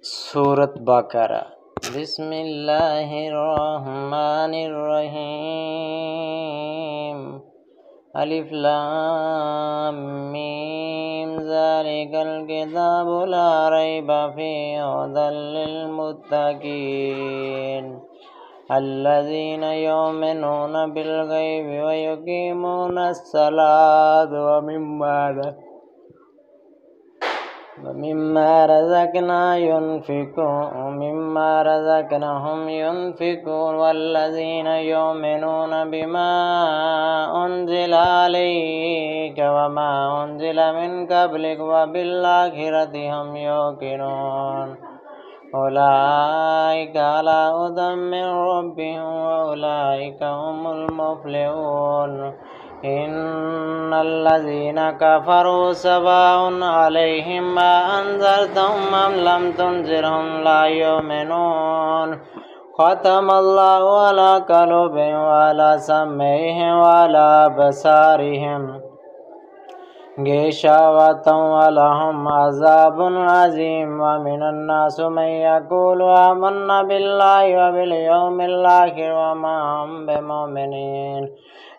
सूरत बाकरा। बिस्मिल्लाहिर्रहमानिर्रहीम। अलिफ लाम मीम ज़ालिकल किताबु ला रैब फीहि हुदल लिलमुत्तक़ीन अल्लज़ीना युमिनूना बिल ग़ैबि व युक़ीमूनस्सलाता ومما رزقناهم ينفقون والذين يؤمنون بما أنزل عليك وما أنزل من قبلك وبالآخرة هم يوقنون أولئك على هدى من ربهم وأولئك هم المفلحون إن الذين كفروا سواء عليهم أأنذرتهم أم لم تنذرهم لا يؤمنون ختم الله على قلوبهم وعلى سمعهم وعلى أبصارهم غشاوة ولهم عذاب عظيم ومن الناس من يقول آمنا بالله وباليوم الآخر وما هم بمؤمنين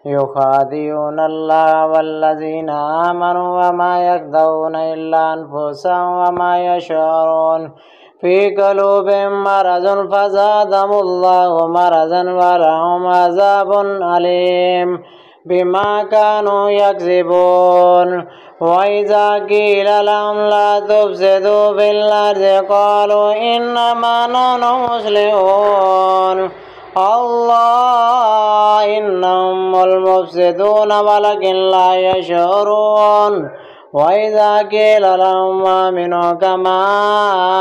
يخادعون الله والذين آمنوا وما يخدعون إلا أنفسهم وما يشعرون في قلوبهم مرض فزادهم الله مرضا ولهم عذاب أليم بما كانوا يكذبون وإذا قيل لهم لا تفسدوا في الأرض قالوا إنما نحن مصلحون الله إنهم المفسدون ولكن لا يشعرون وإذا قيل لهم آمنوا كما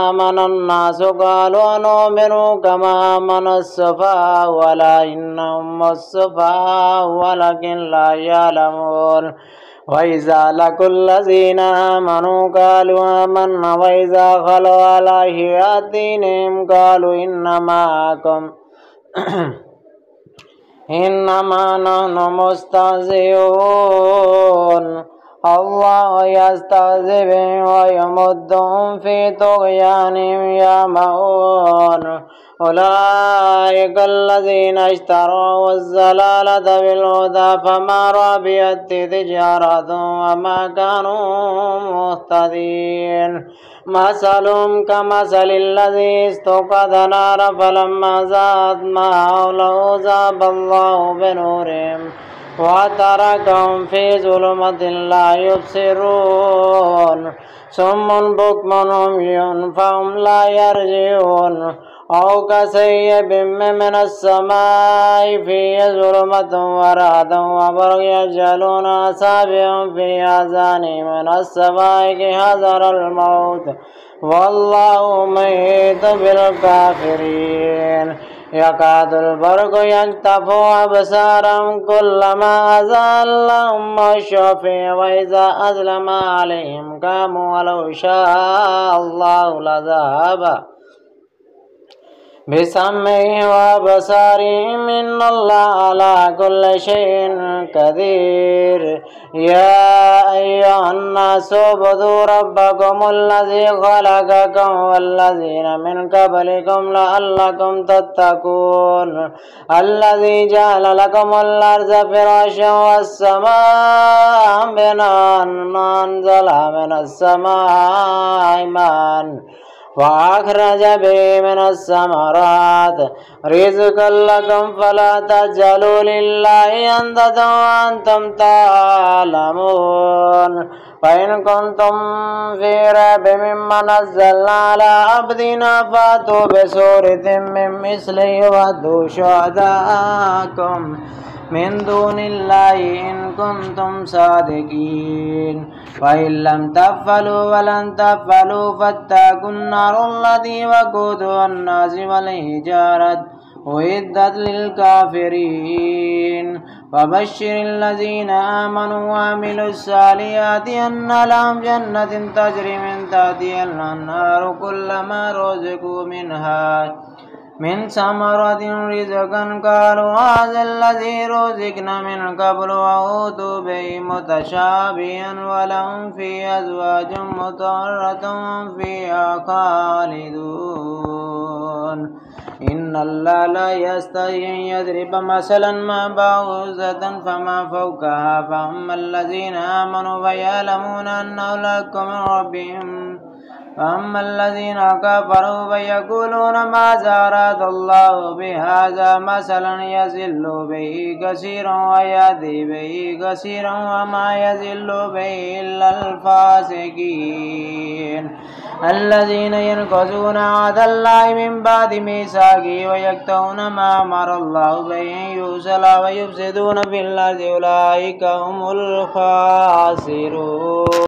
آمن الناس قالوا نؤمن كما آمن السفهاء ولا إنهم السفهاء ولكن لا يعلمون وإذا لقوا الذين آمنوا قالوا آمنا وإذا خلوا على شياطينهم قالوا إنما نحن مستهزئون الله يستهزئ بهم ويمدهم في طغيانهم يعمهون أولئك الذين اشتروا الضلالة بالهدى فما ربحت تجارتهم وما كانوا مهتدين مثلهم كمثل الذي استوقد نارا فلما زاءت ما حوله ذهب الله بنورهم وتركهم في ظلمة لا يبصرون صم بكم عمي فهم لا يرجعون أو كسيب من السماء فيه ظلمة ورعد وبرق يجعلون أصابعهم في آذانهم من الصواعق حذر الموت والله محيط بالكافرين يكاد البرق يخطف أبصارهم كلما أزاغ لهم مشوا فيه وإذا أظلم عليهم قاموا ولو شاء الله لذهب بسمعهم وأبصارهم إن الله على كل شيء قدير يا أيها الناس اعبدوا ربكم الذي خلقكم والذين من قبلكم لعلكم تتقون الذي جعل لكم الأرض فراشا والسماء بناء وأنزل من السماء ماء وأخرج به من الثمرات رزقا لكم فلا تجعلوا لله أندادا وأنتم تعلمون فإن كنتم في ريب مما نزلنا على عبدنا فأتوا بسورة من مثله وأدوا شهداءكم من دون الله إن كنتم صادقين وإن لم تفعلوا ولن تفعلوا فاتقوا النار التي وقودها الناس والحجارة أعدت للكافرين وبشر الذين آمنوا وعملوا الصالحات أن لهم جنة تجري من تحتها الأنهار كلما رزقوا منها من ثمرة رزقا قالوا هذا الذي رزقنا من قبل وأوتوا به متشابها ولهم فيه أزواج مطهرة فيها خالدون إن الله لا يستحي أن يضرب مثلا ما بعوضة فما فوقها فأما الذين آمنوا فيعلمون أنه الحق من ربهم فأما الذين كفروا فيقولون ماذا أراد الله بهذا مثلا يضل به كثيرا ويهدي به كثيرا وما يضل به إلا الفاسقين الذين ينقضون عهد الله من بعد ميثاقه ويقطعون ما أمر الله به أن يوصل ويفسدون في الأرض أولئك هم الخاسرون.